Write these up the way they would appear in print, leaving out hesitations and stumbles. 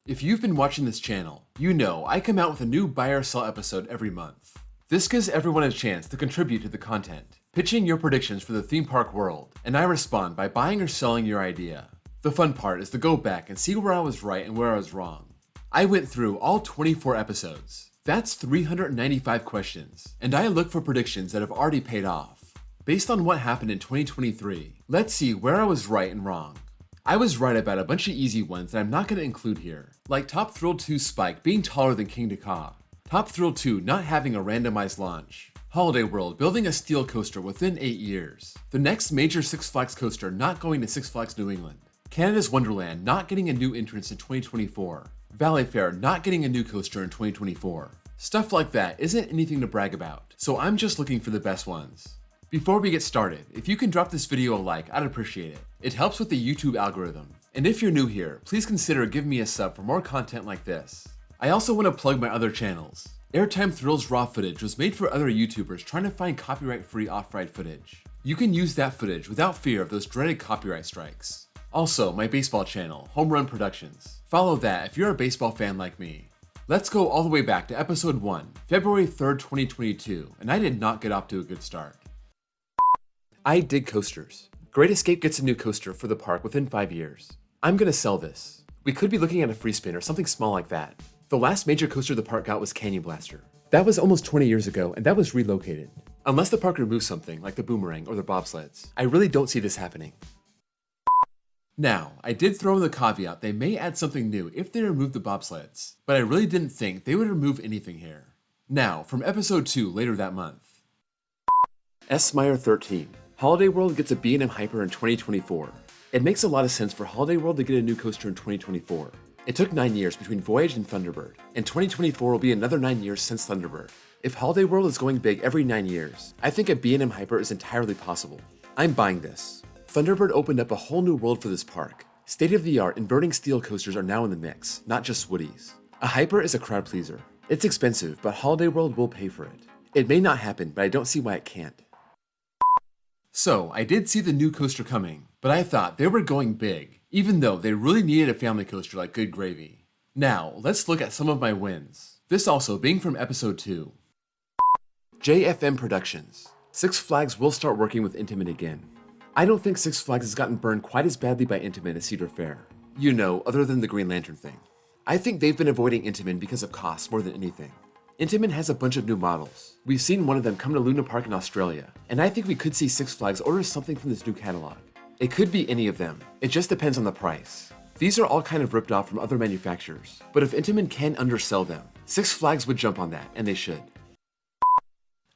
If you've been watching this channel, you know I come out with a new buy or sell episode every month. This gives everyone a chance to contribute to the content, pitching your predictions for the theme park world, and I respond by buying or selling your idea. The fun part is to go back and see where I was right and where I was wrong. I went through all 24 episodes. That's 395 questions, and I look for predictions that have already paid off. Based on what happened in 2023, let's see where I was right and wrong. I was right about a bunch of easy ones that I'm not going to include here, like Top Thrill 2's Spike being taller than King Dakar, Top Thrill 2 not having a randomized launch, Holiday World building a steel coaster within 8 years, the next major Six Flags coaster not going to Six Flags New England, Canada's Wonderland not getting a new entrance in 2024, Valley Fair not getting a new coaster in 2024. Stuff like that isn't anything to brag about, so I'm just looking for the best ones. Before we get started, if you can drop this video a like, I'd appreciate it. It helps with the YouTube algorithm. And if you're new here, please consider giving me a sub for more content like this. I also want to plug my other channels. Airtime Thrills raw footage was made for other YouTubers trying to find copyright-free off-ride footage. You can use that footage without fear of those dreaded copyright strikes. Also, my baseball channel, Home Run Productions. Follow that if you're a baseball fan like me. Let's go all the way back to episode 1, February 3rd, 2022, and I did not get off to a good start. I dig coasters. Great Escape gets a new coaster for the park within 5 years. I'm gonna sell this. We could be looking at a free spin or something small like that. The last major coaster the park got was Canyon Blaster. That was almost 20 years ago and that was relocated. Unless the park removes something like the boomerang or the bobsleds, I really don't see this happening. Now, I did throw in the caveat they may add something new if they remove the bobsleds, but I really didn't think they would remove anything here. Now, from episode 2 later that month. S. Meyer 13. Holiday World gets a B&M Hyper in 2024. It makes a lot of sense for Holiday World to get a new coaster in 2024. It took 9 years between Voyage and Thunderbird, and 2024 will be another 9 years since Thunderbird. If Holiday World is going big every 9 years, I think a B&M Hyper is entirely possible. I'm buying this. Thunderbird opened up a whole new world for this park. State-of-the-art inverting steel coasters are now in the mix, not just Woodies. A Hyper is a crowd pleaser. It's expensive, but Holiday World will pay for it. It may not happen, but I don't see why it can't. So, I did see the new coaster coming, but I thought they were going big, even though they really needed a family coaster like Good Gravy. Now, let's look at some of my wins. This also being from episode 2. JFM Productions. Six Flags will start working with Intamin again. I don't think Six Flags has gotten burned quite as badly by Intamin as Cedar Fair. You know, other than the Green Lantern thing. I think they've been avoiding Intamin because of cost more than anything. Intamin has a bunch of new models. We've seen one of them come to Luna Park in Australia, and I think we could see Six Flags order something from this new catalog. It could be any of them. It just depends on the price. These are all kind of ripped off from other manufacturers, but if Intamin can undersell them, Six Flags would jump on that, and they should.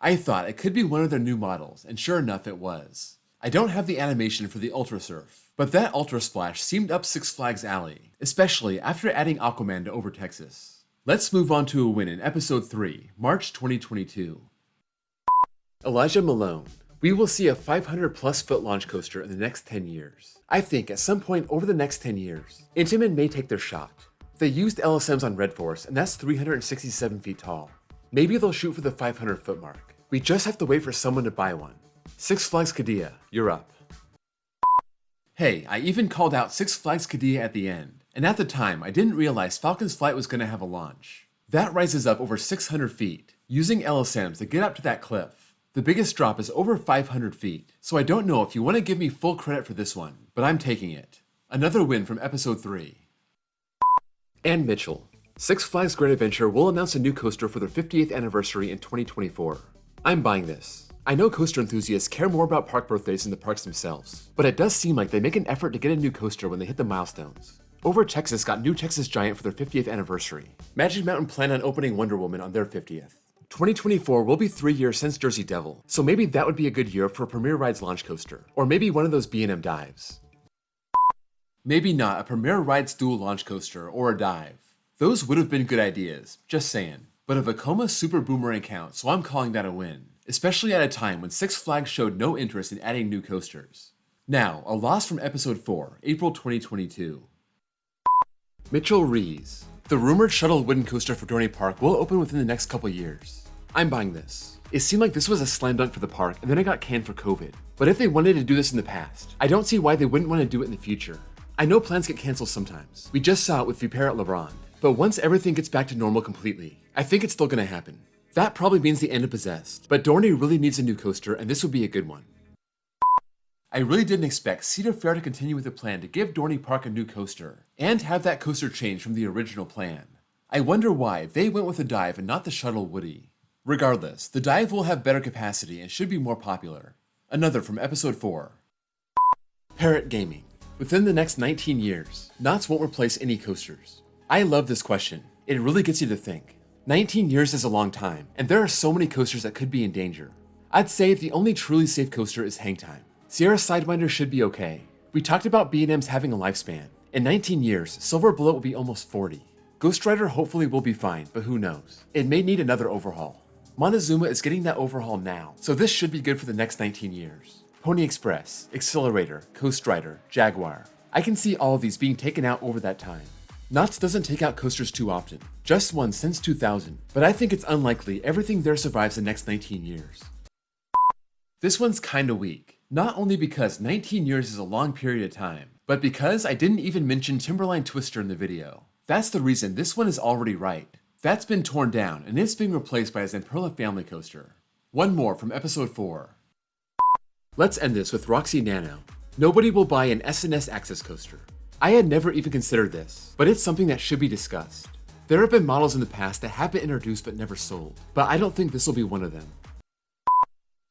I thought it could be one of their new models, and sure enough it was. I don't have the animation for the Ultra Surf, but that Ultra Splash seemed up Six Flags' alley, especially after adding Aquaman to Over Texas. Let's move on to a win in episode 3, March 2022. Elijah Malone. We will see a 500 plus foot launch coaster in the next 10 years. I think at some point over the next 10 years, Intamin may take their shot. They used LSMs on Red Force and that's 367 feet tall. Maybe they'll shoot for the 500 foot mark. We just have to wait for someone to buy one. Six Flags Qiddiya, you're up. Hey, I even called out Six Flags Qiddiya at the end. And at the time, I didn't realize Falcon's Flight was going to have a launch. That rises up over 600 feet, using LSMs to get up to that cliff. The biggest drop is over 500 feet, so I don't know if you want to give me full credit for this one, but I'm taking it. Another win from episode 3. Ann Mitchell. Six Flags Great Adventure will announce a new coaster for their 50th anniversary in 2024. I'm buying this. I know coaster enthusiasts care more about park birthdays than the parks themselves, but it does seem like they make an effort to get a new coaster when they hit the milestones. Over Texas got New Texas Giant for their 50th anniversary. Magic Mountain planned on opening Wonder Woman on their 50th. 2024 will be 3 years since Jersey Devil, so maybe that would be a good year for a Premier Rides launch coaster, or maybe one of those B&M dives. Maybe not a Premier Rides dual launch coaster or a dive. Those would have been good ideas, just saying. But a Vekoma Super Boomerang counts, so I'm calling that a win, especially at a time when Six Flags showed no interest in adding new coasters. Now, a loss from episode 4, April 2022. Mitchell Rees. The rumored shuttle wooden coaster for Dorney Park will open within the next couple years. I'm buying this. It seemed like this was a slam dunk for the park and then it got canned for COVID. But if they wanted to do this in the past, I don't see why they wouldn't want to do it in the future. I know plans get canceled sometimes. We just saw it with Viper at LeBron. But once everything gets back to normal completely, I think it's still gonna happen. That probably means the end of Possessed, but Dorney really needs a new coaster and this would be a good one. I really didn't expect Cedar Fair to continue with the plan to give Dorney Park a new coaster, and have that coaster change from the original plan. I wonder why they went with the dive and not the Shuttle Woody. Regardless, the dive will have better capacity and should be more popular. Another from episode 4. Parrot Gaming. Within the next 19 years, Knott's won't replace any coasters. I love this question. It really gets you to think. 19 years is a long time, and there are so many coasters that could be in danger. I'd say the only truly safe coaster is Hang Time. Sierra Sidewinder should be okay. We talked about B&Ms having a lifespan. In 19 years, Silver Bullet will be almost 40. Ghost Rider hopefully will be fine, but who knows. It may need another overhaul. Montezuma is getting that overhaul now, so this should be good for the next 19 years. Pony Express, Accelerator, Coast Rider, Jaguar. I can see all of these being taken out over that time. Knott's doesn't take out coasters too often, just one since 2000, but I think it's unlikely everything there survives the next 19 years. This one's kinda weak, not only because 19 years is a long period of time, but because I didn't even mention Timberline Twister in the video. That's the reason this one is already right. That's been torn down and it's being replaced by a Zamperla family coaster. One more from episode 4. Let's end this with Roxy Nano. Nobody will buy an SNS Access coaster. I had never even considered this, but it's something that should be discussed. There have been models in the past that have been introduced but never sold, but I don't think this will be one of them.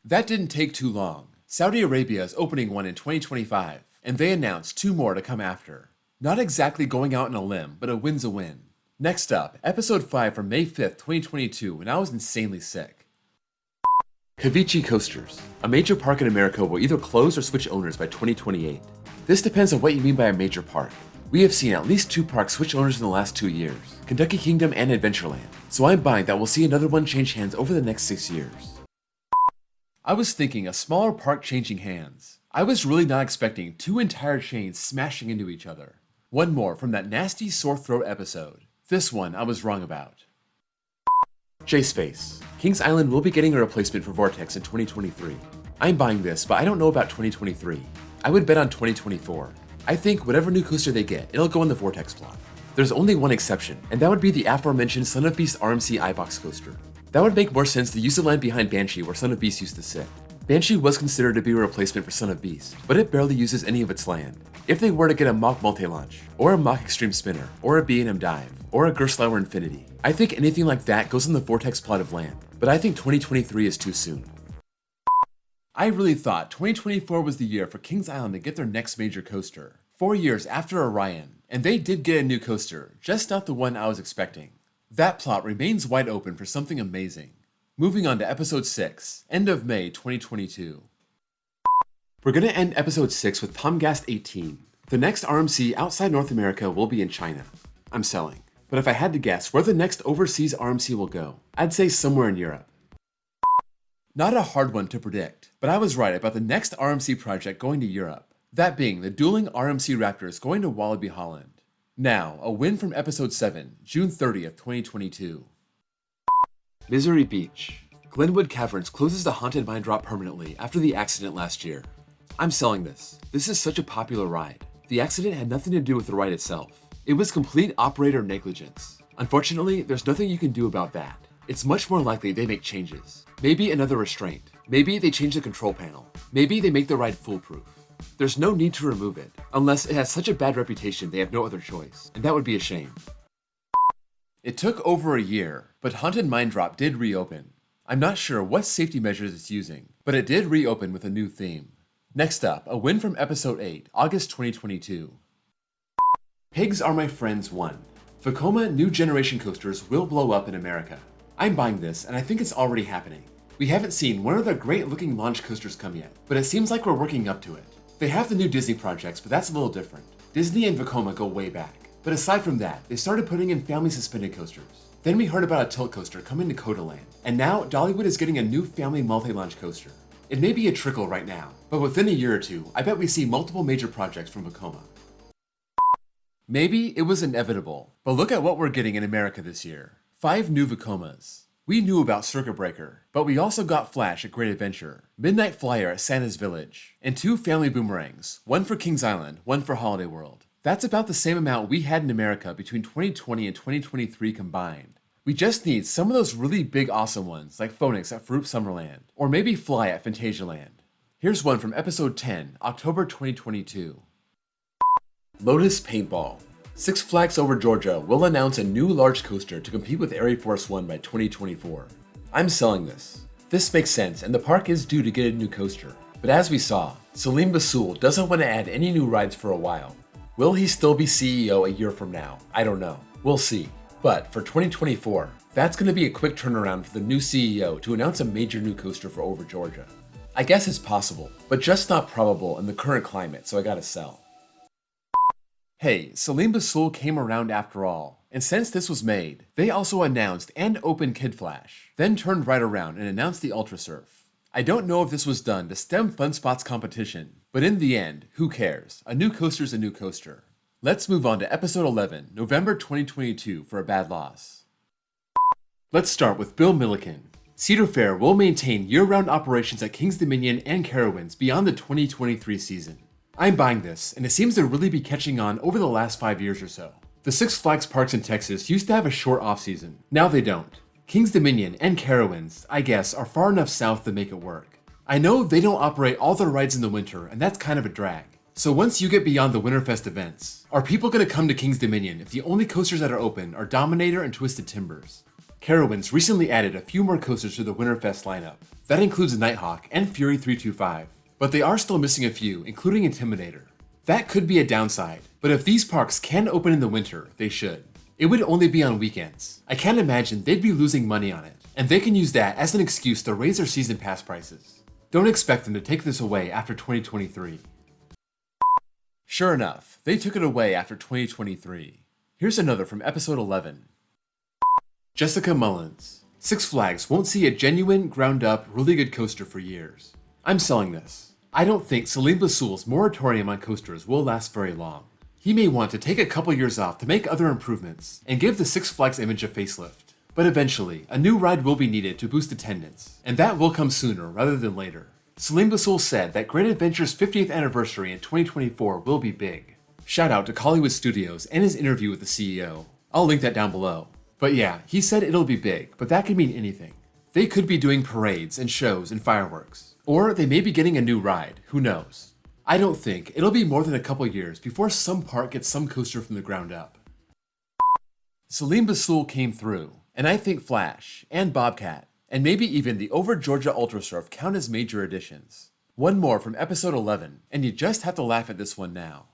That didn't take too long. Saudi Arabia is opening one in 2025, and they announced 2 more to come after. Not exactly going out on a limb, but a win's a win. Next up, episode 5 from May 5th, 2022, when I was insanely sick. Kavichi Coasters. A major park in America will either close or switch owners by 2028. This depends on what you mean by a major park. We have seen at least 2 parks switch owners in the last 2 years, Kentucky Kingdom and Adventureland, so I'm buying that we'll see another one change hands over the next 6 years. I was thinking a smaller park changing hands. I was really not expecting 2 entire chains smashing into each other. One more from that nasty sore throat episode. This one I was wrong about. J-Space. Kings Island will be getting a replacement for Vortex in 2023. I'm buying this, but I don't know about 2023. I would bet on 2024. I think whatever new coaster they get, it'll go in the Vortex plot. There's only one exception, and that would be the aforementioned Son of Beast RMC iBox coaster. That would make more sense to use the land behind Banshee where Son of Beast used to sit. Banshee was considered to be a replacement for Son of Beast, but it barely uses any of its land. If they were to get a Mach Multi-Launch, or a Mach Extreme Spinner, or a B&M Dive, or a Gerstlauer Infinity, I think anything like that goes in the Vortex plot of land, but I think 2023 is too soon. I really thought 2024 was the year for Kings Island to get their next major coaster, 4 years after Orion, and they did get a new coaster, just not the one I was expecting. That plot remains wide open for something amazing. Moving on to episode 6, end of May 2022. We're gonna end episode 6 with Tomgast 18. The next RMC outside North America will be in China. I'm selling. But if I had to guess where the next overseas RMC will go, I'd say somewhere in Europe. Not a hard one to predict, but I was right about the next RMC project going to Europe. That being the dueling RMC Raptors going to Wallaby Holland. Now, a win from episode 7, June 30th, 2022. Misery Beach. Glenwood Caverns closes the Haunted Mine Drop permanently after the accident last year. I'm selling this. This is such a popular ride. The accident had nothing to do with the ride itself. It was complete operator negligence. Unfortunately, there's nothing you can do about that. It's much more likely they make changes. Maybe another restraint. Maybe they change the control panel. Maybe they make the ride foolproof. There's no need to remove it, unless it has such a bad reputation they have no other choice, and that would be a shame. It took over a year, but Haunted Mine Drop did reopen. I'm not sure what safety measures it's using, but it did reopen with a new theme. Next up, a win from episode 8, August 2022. Pigs Are My Friends 1. Vekoma new generation coasters will blow up in America. I'm buying this, and I think it's already happening. We haven't seen one of their great looking launch coasters come yet, but it seems like we're working up to it. They have the new Disney projects, but that's a little different. Disney and Vekoma go way back. But aside from that, they started putting in family suspended coasters. Then we heard about a tilt coaster coming to Codaland, and now Dollywood is getting a new family multi-launch coaster. It may be a trickle right now, but within a year or two, I bet we see multiple major projects from Vekoma. Maybe it was inevitable, but look at what we're getting in America this year. 5 new Vekomas. We knew about Circuit Breaker, but we also got Flash at Great Adventure, Midnight Flyer at Santa's Village, and 2 family boomerangs, one for Kings Island, one for Holiday World. That's about the same amount we had in America between 2020 and 2023 combined. We just need some of those really big awesome ones like Phoenix at Fruit Summerland, or maybe Fly at Fantasialand. Here's one from episode 10, October 2022. Lotus Paintball. Six Flags Over Georgia will announce a new large coaster to compete with Air Force One by 2024. I'm selling this. This makes sense, and the park is due to get a new coaster. But as we saw, Salim Basul doesn't want to add any new rides for a while. Will he still be CEO a year from now? I don't know. We'll see. But for 2024, that's going to be a quick turnaround for the new CEO to announce a major new coaster for Over Georgia. I guess it's possible, but just not probable in the current climate, so I gotta sell. Hey, Salim Basul came around after all, and since this was made, they also announced and opened Kid Flash, then turned right around and announced the Ultra Surf. I don't know if this was done to stem FunSpot's competition, but in the end, who cares? A new coaster's a new coaster. Let's move on to episode 11, November 2022 for a bad loss. Let's start with Bill Milliken. Cedar Fair will maintain year-round operations at King's Dominion and Carowinds beyond the 2023 season. I'm buying this, and it seems to really be catching on over the last 5 years or so. The Six Flags parks in Texas used to have a short off-season. Now they don't. King's Dominion and Carowinds, I guess, are far enough south to make it work. I know they don't operate all their rides in the winter, and that's kind of a drag. So once you get beyond the Winterfest events, are people going to come to King's Dominion if the only coasters that are open are Dominator and Twisted Timbers? Carowinds recently added a few more coasters to the Winterfest lineup. That includes Nighthawk and Fury 325, but they are still missing a few, including Intimidator. That could be a downside, but if these parks can open in the winter, they should. It would only be on weekends. I can't imagine they'd be losing money on it, and they can use that as an excuse to raise their season pass prices. Don't expect them to take this away after 2023. Sure enough, they took it away after 2023. Here's another from episode 11. Jessica Mullins. Six Flags won't see a genuine, ground-up, really good coaster for years. I'm selling this. I don't think Salim Basul's moratorium on coasters will last very long. He may want to take a couple years off to make other improvements and give the Six Flags image a facelift. But eventually, a new ride will be needed to boost attendance, and that will come sooner rather than later. Salim Basul said that Great Adventure's 50th anniversary in 2024 will be big. Shout out to Hollywood Studios and his interview with the CEO. I'll link that down below. But yeah, he said it'll be big, but that could mean anything. They could be doing parades and shows and fireworks. Or they may be getting a new ride, who knows. I don't think it'll be more than a couple years before some park gets some coaster from the ground up. Salim Basul came through, and I think Flash, and Bobcat, and maybe even the Over Georgia Ultra Surf count as major additions. One more from episode 11, and you just have to laugh at this one now.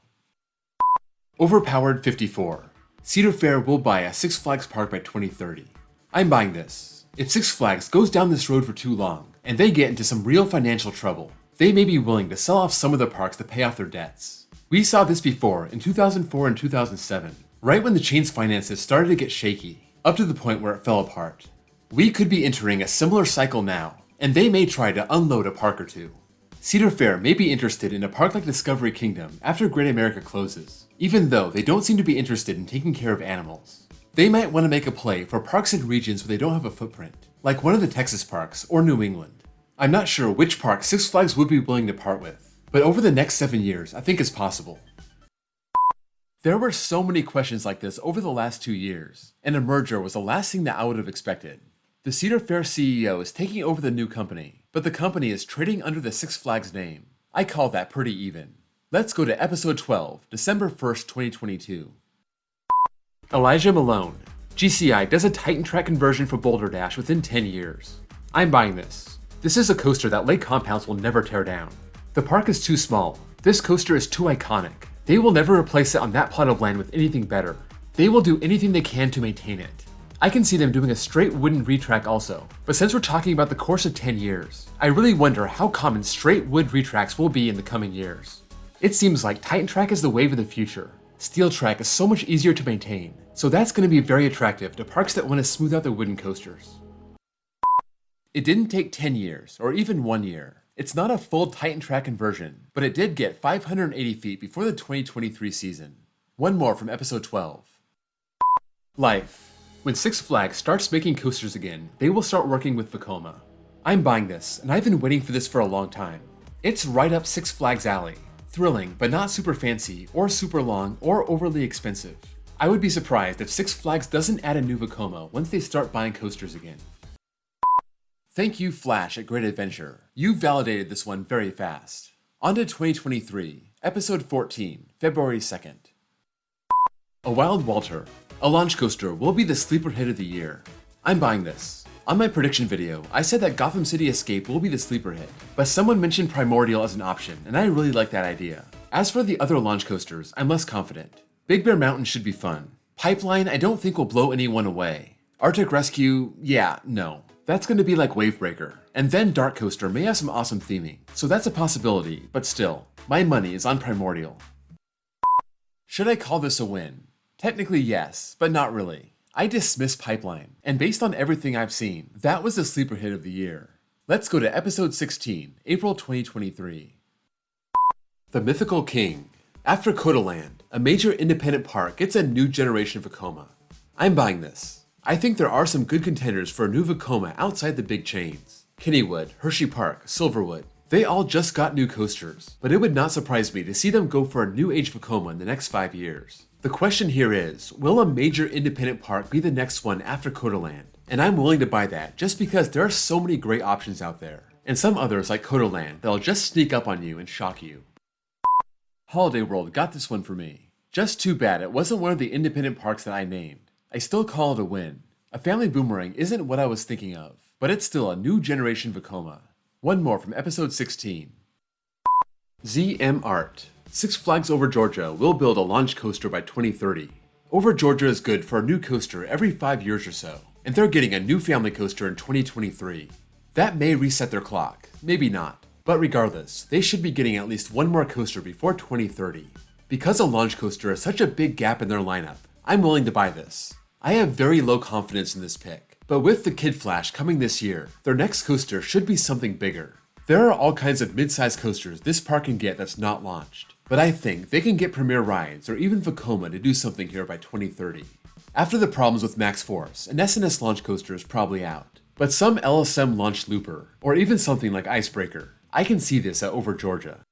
Overpowered 54. Cedar Fair will buy a Six Flags park by 2030. I'm buying this. If Six Flags goes down this road for too long, and they get into some real financial trouble, they may be willing to sell off some of the parks to pay off their debts. We saw this before in 2004 and 2007, right when the chain's finances started to get shaky, up to the point where it fell apart. We could be entering a similar cycle now, and they may try to unload a park or two. Cedar Fair may be interested in a park like Discovery Kingdom after Great America closes, even though they don't seem to be interested in taking care of animals. They might want to make a play for parks in regions where they don't have a footprint, like one of the Texas parks or New England. I'm not sure which park Six Flags would be willing to part with, but over the next 7 years, I think it's possible. There were so many questions like this over the last 2 years, and a merger was the last thing that I would have expected. The Cedar Fair CEO is taking over the new company, but the company is trading under the Six Flags name. I call that pretty even. Let's go to episode 12, December 1st, 2022. Elijah Malone. GCI does a Titan Track conversion for Boulder Dash within 10 years. I'm buying this. This is a coaster that Lake Compounds will never tear down. The park is too small. This coaster is too iconic. They will never replace it on that plot of land with anything better. They will do anything they can to maintain it. I can see them doing a straight wooden retrack also, but since we're talking about the course of 10 years, I really wonder how common straight wood retracks will be in the coming years. It seems like Titan Track is the wave of the future. Steel Track is so much easier to maintain, so that's going to be very attractive to parks that want to smooth out their wooden coasters. It didn't take 10 years, or even 1 year. It's not a full Titan Track conversion, but it did get 580 feet before the 2023 season. One more from episode 12. Life. When Six Flags starts making coasters again, they will start working with Vekoma. I'm buying this, and I've been waiting for this for a long time. It's right up Six Flags' alley. Thrilling, but not super fancy, or super long, or overly expensive. I would be surprised if Six Flags doesn't add a new Vekoma once they start buying coasters again. Thank you, Flash at Great Adventure. You validated this one very fast. On to 2023, Episode 14, February 2nd. A Wild Walter. A launch coaster will be the sleeper hit of the year. I'm buying this. On my prediction video, I said that Gotham City Escape will be the sleeper hit, but someone mentioned Primordial as an option, and I really like that idea. As for the other launch coasters, I'm less confident. Big Bear Mountain should be fun. Pipeline I don't think will blow anyone away. Arctic Rescue, yeah, no. That's gonna be like Wavebreaker. And then Dark Coaster may have some awesome theming, so that's a possibility, but still, my money is on Primordial. Should I call this a win? Technically yes, but not really. I dismiss Pipeline, and based on everything I've seen, that was the sleeper hit of the year. Let's go to episode 16, April 2023. The Mythical King. After Kodaland, a major independent park gets a new generation Vekoma. I'm buying this. I think there are some good contenders for a new Vekoma outside the big chains. Kennywood, Hershey Park, Silverwood. They all just got new coasters, but it would not surprise me to see them go for a new age Vekoma in the next 5 years. The question here is, will a major independent park be the next one after Kodaland? And I'm willing to buy that just because there are so many great options out there, and some others like Kodaland that'll just sneak up on you and shock you. Holiday World got this one for me. Just too bad it wasn't one of the independent parks that I named. I still call it a win. A family boomerang isn't what I was thinking of, but it's still a new generation Vekoma. One more from episode 16. ZM Art. Six Flags Over Georgia will build a launch coaster by 2030. Over Georgia is good for a new coaster every 5 years or so, and they're getting a new family coaster in 2023. That may reset their clock, maybe not, but regardless, they should be getting at least one more coaster before 2030. Because a launch coaster is such a big gap in their lineup, I'm willing to buy this. I have very low confidence in this pick, but with the Kid Flash coming this year, their next coaster should be something bigger. There are all kinds of mid-sized coasters this park can get that's not launched, but I think they can get Premier Rides or even Vekoma to do something here by 2030. After the problems with Max Force, an SNS launch coaster is probably out, but some LSM launched looper, or even something like Icebreaker, I can see this at Over Georgia.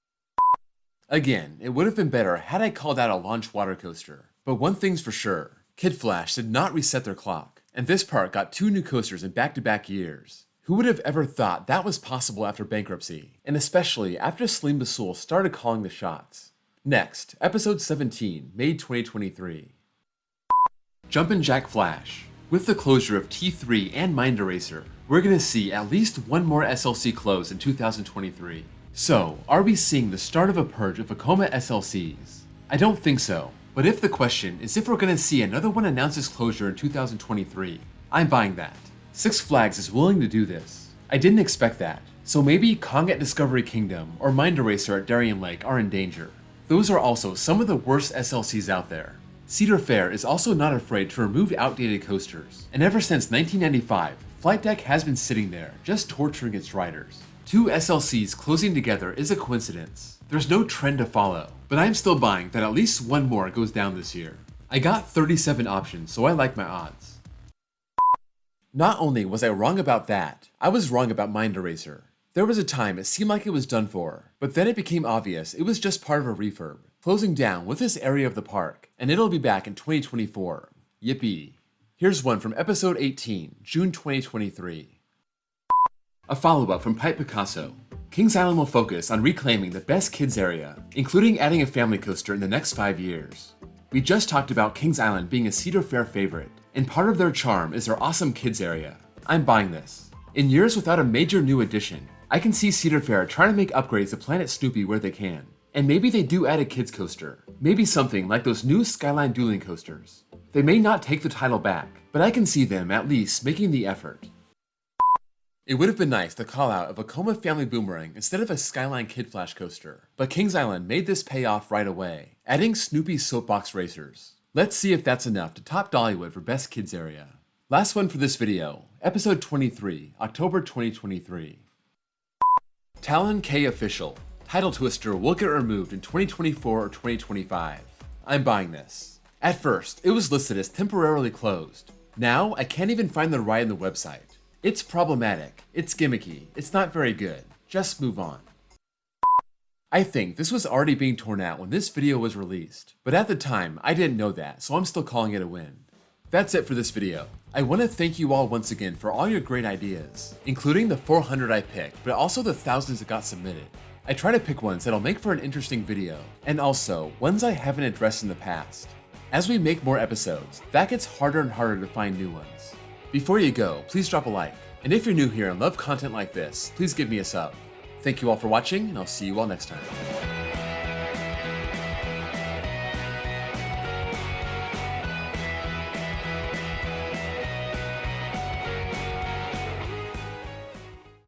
Again, it would have been better had I called out a launch water coaster, but one thing's for sure, Kid Flash did not reset their clock, and this park got 2 new coasters in back-to-back years. Who would have ever thought that was possible after bankruptcy, and especially after Salim Basul started calling the shots? Next, episode 17, May 2023. Jumpin' Jack Flash. With the closure of T3 and Mind Eraser, we're gonna see at least one more SLC close in 2023. So, are we seeing the start of a purge of Vekoma SLCs? I don't think so, but if the question is if we're gonna see another one announce its closure in 2023, I'm buying that. Six Flags is willing to do this. I didn't expect that, so maybe Kong at Discovery Kingdom or Mind Eraser at Darien Lake are in danger. Those are also some of the worst SLCs out there. Cedar Fair is also not afraid to remove outdated coasters, and ever since 1995, Flight Deck has been sitting there, just torturing its riders. 2 SLCs closing together is a coincidence. There's no trend to follow, but I'm still buying that at least one more goes down this year. I got 37 options, so I like my odds. Not only was I wrong about that, I was wrong about Mind Eraser. There was a time it seemed like it was done for, but then it became obvious it was just part of a refurb, closing down with this area of the park, and it'll be back in 2024. Yippee. Here's one from episode 18, June 2023. A follow-up from Pipe Picasso. Kings Island will focus on reclaiming the best kids area, including adding a family coaster in the next 5 years. We just talked about Kings Island being a Cedar Fair favorite, and part of their charm is their awesome kids area. I'm buying this. In years without a major new addition, I can see Cedar Fair trying to make upgrades to Planet Snoopy where they can. And maybe they do add a kids coaster. Maybe something like those new Skyline dueling coasters. They may not take the title back, but I can see them at least making the effort. It would have been nice to call out a Vekoma family boomerang instead of a Skyline Kid Flash coaster, but Kings Island made this pay off right away, adding Snoopy's soapbox racers. Let's see if that's enough to top Dollywood for best kids area. Last one for this video, episode 23, October 2023. Talon K Official. Title Twister will get removed in 2024 or 2025. I'm buying this. At first, it was listed as temporarily closed. Now, I can't even find the ride on the website. It's problematic, it's gimmicky, it's not very good. Just move on. I think this was already being torn out when this video was released, but at the time, I didn't know that, so I'm still calling it a win. That's it for this video. I want to thank you all once again for all your great ideas, including the 400 I picked, but also the thousands that got submitted. I try to pick ones that'll make for an interesting video, and also ones I haven't addressed in the past. As we make more episodes, that gets harder and harder to find new ones. Before you go, please drop a like, and if you're new here and love content like this, please give me a sub. Thank you all for watching, and I'll see you all next time.